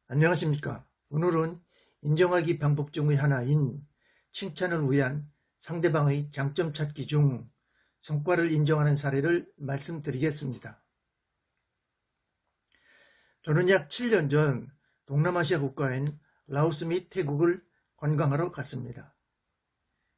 안녕하십니까. 오늘은 인정하기 방법 중의 하나인 칭찬을 위한 상대방의 장점 찾기 중 성과를 인정하는 사례를 말씀드리겠습니다. 저는 약 7년 전 동남아시아 국가인 라오스 및 태국을 관광하러 갔습니다.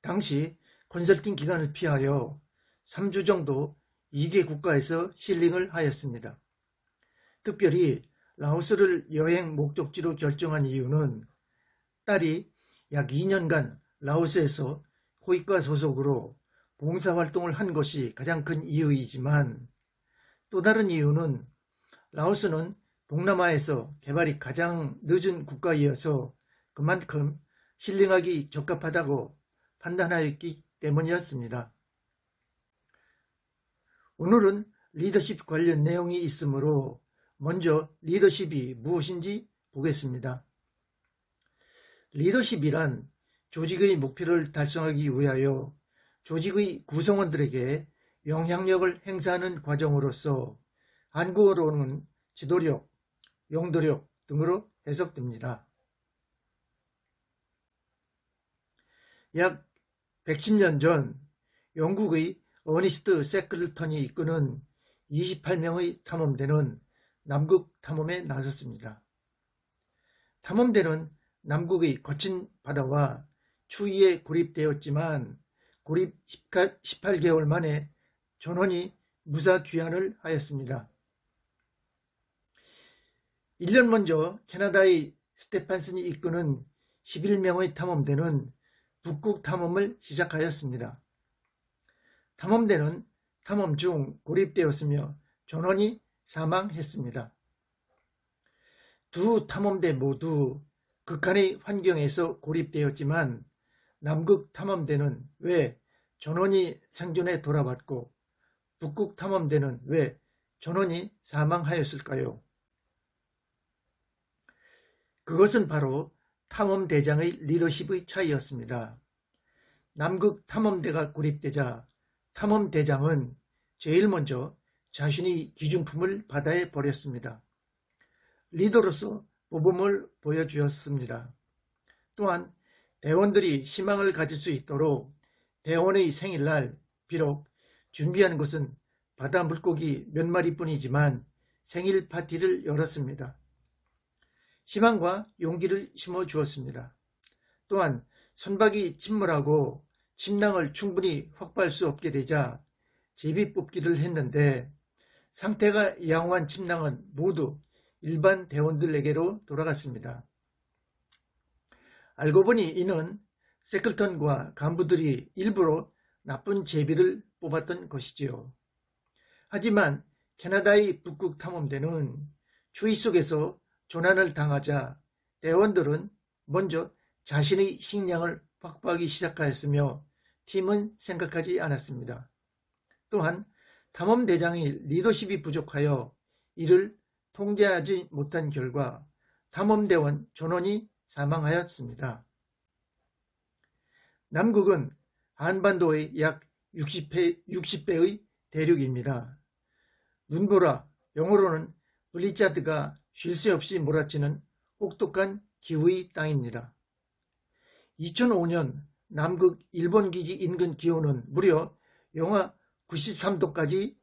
당시 컨설팅 기간을 피하여 3주 정도 2개 국가에서 힐링을 하였습니다. 특별히 라오스를 여행 목적지로 결정한 이유는 딸이 약 2년간 라오스에서 호위과 소속으로 봉사활동을 한 것이 가장 큰 이유이지만, 또 다른 이유는 라오스는 동남아에서 개발이 가장 늦은 국가이어서 그만큼 힐링하기 적합하다고 판단하였기 때문이었습니다. 오늘은 리더십 관련 내용이 있으므로 먼저 리더십이 무엇인지 보겠습니다. 리더십이란 조직의 목표를 달성하기 위하여 조직의 구성원들에게 영향력을 행사하는 과정으로서 한국어로는 지도력, 용도력 등으로 해석됩니다. 약 110년 전 영국의 어니스트 세클턴이 이끄는 28명의 탐험대는 남극 탐험에 나섰습니다. 탐험대는 남극의 거친 바다와 추위에 고립되었지만 고립 18개월 만에 전원이 무사 귀환을 하였습니다. 1년 먼저 캐나다의 스테판슨이 이끄는 11명의 탐험대는 북극 탐험을 시작하였습니다. 탐험대는 탐험 중 고립되었으며 전원이 사망했습니다. 두 탐험대 모두 극한의 환경에서 고립되었지만 남극 탐험대는 왜 전원이 생존해 돌아왔고 북극 탐험대는 왜 전원이 사망하였을까요? 그것은 바로 탐험대장의 리더십의 차이였습니다. 남극 탐험대가 고립되자 탐험대장은 제일 먼저 자신의 기준품을 바다에 버렸습니다. 리더로서 모범을 보여주었습니다. 또한 대원들이 희망을 가질 수 있도록 대원의 생일날 비록 준비한 것은 바다 물고기 몇 마리뿐이지만 생일 파티를 열었습니다. 희망과 용기를 심어주었습니다. 또한 선박이 침몰하고 침낭을 충분히 확보할 수 없게 되자 제비뽑기를 했는데 상태가 양호한 침낭은 모두 일반 대원들에게로 돌아갔습니다. 알고 보니 이는 세클턴과 간부들이 일부러 나쁜 제비를 뽑았던 것이지요. 하지만 캐나다의 북극 탐험대는 추위 속에서 조난을 당하자 대원들은 먼저 자신의 식량을 확보하기 시작하였으며 팀은 생각하지 않았습니다. 또한 탐험대장의 리더십이 부족하여 이를 통제하지 못한 결과 탐험대원 전원이 사망하였습니다. 남극은 한반도의 약 60배의 대륙입니다. 눈보라, 영어로는 블리자드가 쉴 새 없이 몰아치는 혹독한 기후의 땅입니다. 2005년 남극 일본기지 인근 기온은 무려 영하 93도까지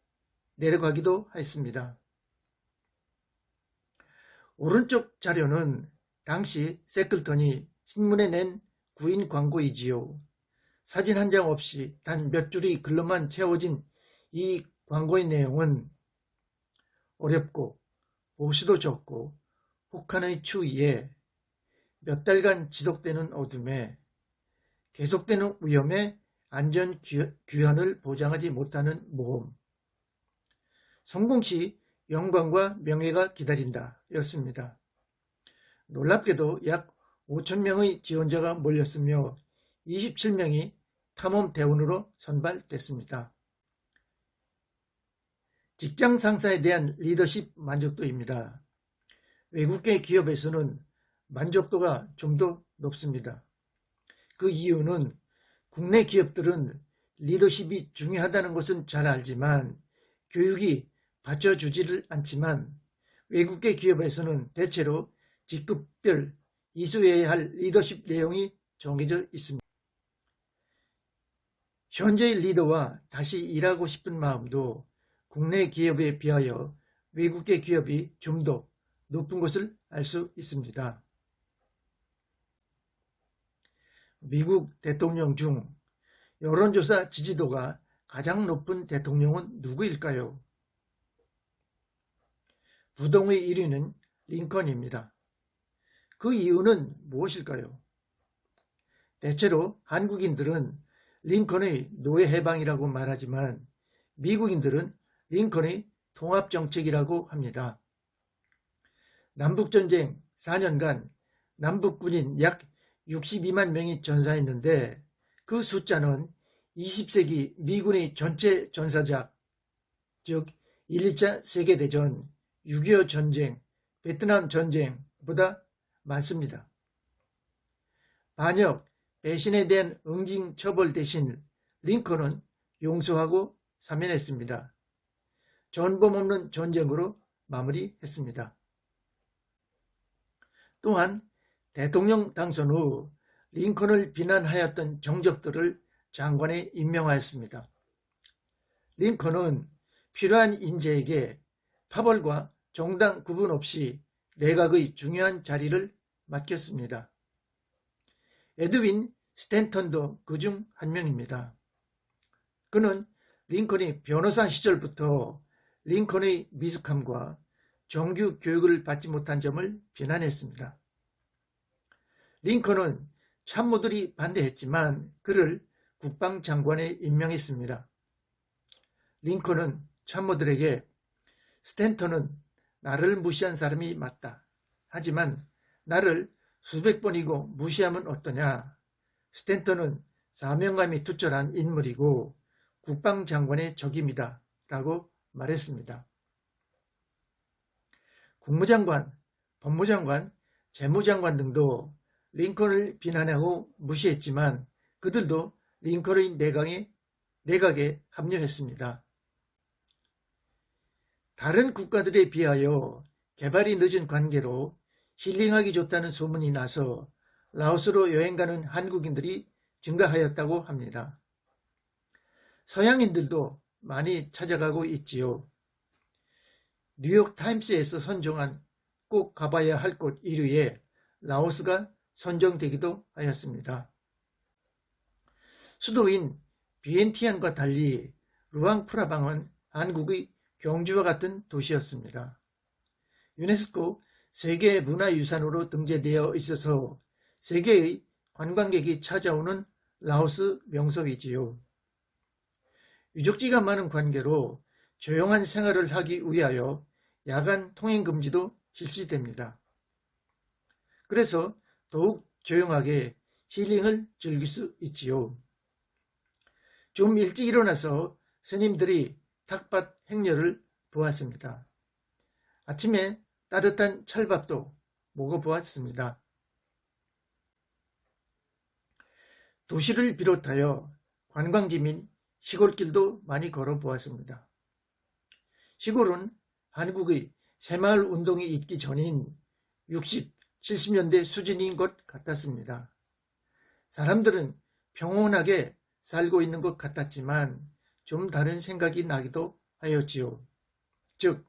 내려가기도 했습니다. 오른쪽 자료는 당시 세클턴이 신문에 낸 구인 광고이지요. 사진 한 장 없이 단 몇 줄의 글로만 채워진 이 광고의 내용은 어렵고 보수도 적고 혹한의 추위에 몇 달간 지속되는 어둠에 계속되는 위험에 안전 귀환을 보장하지 못하는 모험, 성공 시 영광과 명예가 기다린다 였습니다. 놀랍게도 약 5,000명의 지원자가 몰렸으며 27명이 탐험 대원으로 선발됐습니다. 직장 상사에 대한 리더십 만족도입니다. 외국계 기업에서는 만족도가 좀 더 높습니다. 그 이유는 국내 기업들은 리더십이 중요하다는 것은 잘 알지만 교육이 받쳐주지를 않지만 외국계 기업에서는 대체로 직급별 이수해야 할 리더십 내용이 정해져 있습니다. 현재의 리더와 다시 일하고 싶은 마음도 국내 기업에 비하여 외국계 기업이 좀 더 높은 것을 알 수 있습니다. 미국 대통령 중 여론조사 지지도가 가장 높은 대통령은 누구일까요? 부동의 1위는 링컨입니다. 그 이유는 무엇일까요? 대체로 한국인들은 링컨의 노예 해방이라고 말하지만 미국인들은 링컨의 통합정책이라고 합니다. 남북전쟁 4년간 남북군인 약 62만 명이 전사했는데 그 숫자는 20세기 미군의 전체 전사자, 즉 1, 2차 세계대전, 6.25 전쟁, 베트남 전쟁보다 많습니다. 반역, 배신에 대한 응징 처벌 대신 링컨은 용서하고 사면했습니다. 전범 없는 전쟁으로 마무리했습니다. 또한 대통령 당선 후 링컨을 비난하였던 정적들을 장관에 임명하였습니다. 링컨은 필요한 인재에게 파벌과 정당 구분 없이 내각의 중요한 자리를 맡겼습니다. 에드윈 스탠턴도 그중 한 명입니다. 그는 링컨이 변호사 시절부터 링컨의 미숙함과 정규 교육을 받지 못한 점을 비난했습니다. 링컨은 참모들이 반대했지만 그를 국방장관에 임명했습니다. 링컨은 참모들에게 스탠턴은 나를 무시한 사람이 맞다. 하지만 나를 수백 번이고 무시하면 어떠냐. 스탠턴은 사명감이 투철한 인물이고 국방장관의 적임이다. 라고 말했습니다. 국무장관, 법무장관, 재무장관 등도 링컨을 비난하고 무시했지만 그들도 링컨의 내각에 합류했습니다. 다른 국가들에 비하여 개발이 늦은 관계로 힐링하기 좋다는 소문이 나서 라오스로 여행 가는 한국인들이 증가하였다고 합니다. 서양인들도 많이 찾아가고 있지요. 뉴욕타임스에서 선정한 꼭 가봐야 할 곳 1위에 라오스가 선정되기도 하였습니다. 수도인 비엔티안과 달리 루앙프라방은 한국의 경주와 같은 도시였습니다. 유네스코 세계문화유산으로 등재되어 있어서 세계의 관광객이 찾아오는 라오스 명소이지요. 유적지가 많은 관계로 조용한 생활을 하기 위하여 야간 통행 금지도 실시됩니다. 그래서 더욱 조용하게 힐링을 즐길 수 있지요. 좀 일찍 일어나서 스님들이 탁밭 행렬을 보았습니다. 아침에 따뜻한 찰밥도 먹어보았습니다. 도시를 비롯하여 관광지 및 시골길도 많이 걸어보았습니다. 시골은 한국의 새마을 운동이 있기 전인 60, 70년대 수준인 것 같았습니다. 사람들은 평온하게 살고 있는 것 같았지만 좀 다른 생각이 나기도 하였지요. 즉,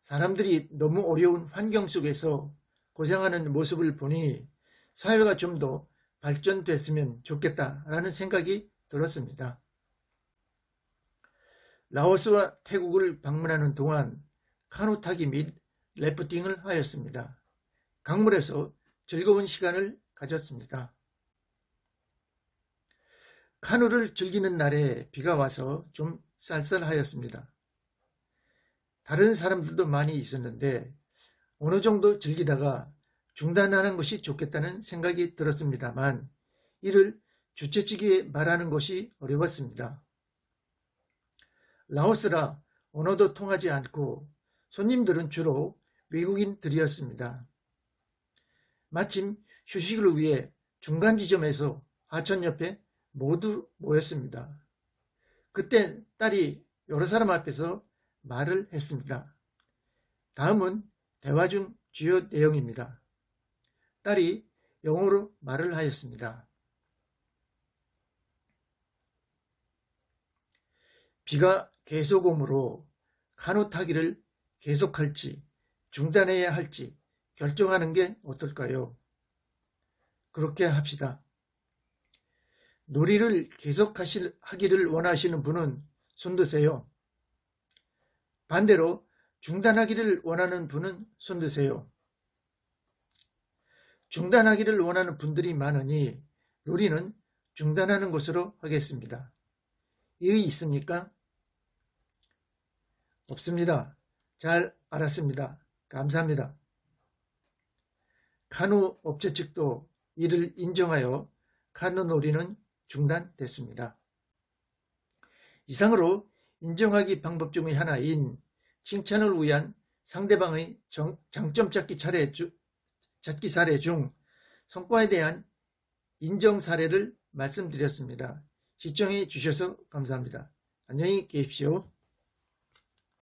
사람들이 너무 어려운 환경 속에서 고생하는 모습을 보니 사회가 좀 더 발전됐으면 좋겠다라는 생각이 들었습니다. 라오스와 태국을 방문하는 동안 카누 타기 및 래프팅을 하였습니다. 강물에서 즐거운 시간을 가졌습니다. 카누를 즐기는 날에 비가 와서 좀 쌀쌀하였습니다. 다른 사람들도 많이 있었는데 어느 정도 즐기다가 중단하는 것이 좋겠다는 생각이 들었습니다만 이를 주최 측에 말하는 것이 어려웠습니다. 라오스라 언어도 통하지 않고 손님들은 주로 외국인들이었습니다. 마침 휴식을 위해 중간 지점에서 하천 옆에 모두 모였습니다. 그때 딸이 여러 사람 앞에서 말을 했습니다. 다음은 대화 중 주요 내용입니다. 딸이 영어로 말을 하였습니다. 비가 계속 오므로 카누 타기를 계속할지 중단해야 할지 결정하는 게 어떨까요? 그렇게 합시다. 놀이를 계속하기를 원하시는 분은 손드세요. 반대로 중단하기를 원하는 분은 손드세요. 중단하기를 원하는 분들이 많으니 놀이는 중단하는 것으로 하겠습니다. 이의 있습니까? 없습니다. 잘 알았습니다. 감사합니다. 카누 업체 측도 이를 인정하여 카누 놀이는 중단됐습니다. 이상으로 인정하기 방법 중의 하나인 칭찬을 위한 상대방의 장점 찾기 사례 중 성과에 대한 인정 사례를 말씀드렸습니다. 시청해 주셔서 감사합니다. 안녕히 계십시오.